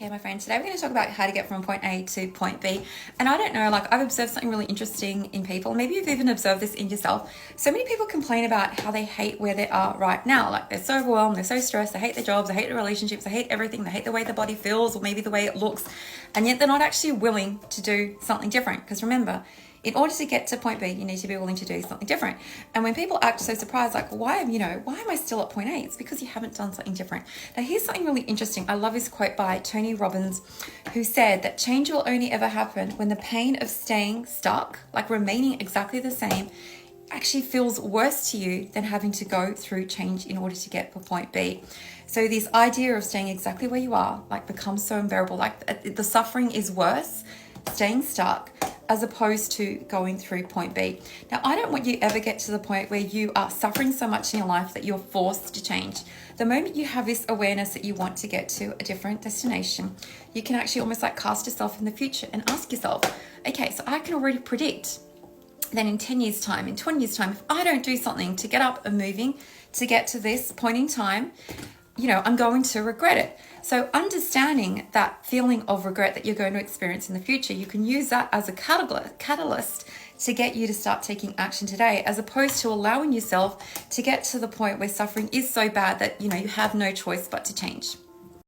Okay, my friend, today we're going to talk about how to get from point A to point B. And I don't know, like I've observed something really interesting in people. Maybe you've even observed this in yourself. So many people complain about how they hate where they are right now. Like they're so overwhelmed, they're so stressed, they hate their jobs, they hate their relationships, they hate everything, they hate the way their body feels or maybe the way it looks. And yet they're not actually willing to do something different. Because remember, in order to get to point B, you need to be willing to do something different. And when people act so surprised, like, why am I still at point A? It's because you haven't done something different. Now, here's something really interesting. I love this quote by Tony Robbins, who said that change will only ever happen when the pain of staying stuck, like remaining exactly the same, actually feels worse to you than having to go through change in order to get to point B. So this idea of staying exactly where you are, like, becomes so unbearable. Like the suffering is worse, staying stuck, as opposed to going through point B. Now, I don't want you ever get to the point where you are suffering so much in your life that you're forced to change. The moment you have this awareness that you want to get to a different destination, you can actually almost like cast yourself in the future and ask yourself, okay, so I can already predict that in 10 years time, in 20 years time, if I don't do something to get up and moving to get to this point in time, I'm going to regret it. So understanding that feeling of regret that you're going to experience in the future, you can use that as a catalyst to get you to start taking action today, as opposed to allowing yourself to get to the point where suffering is so bad that, you have no choice but to change.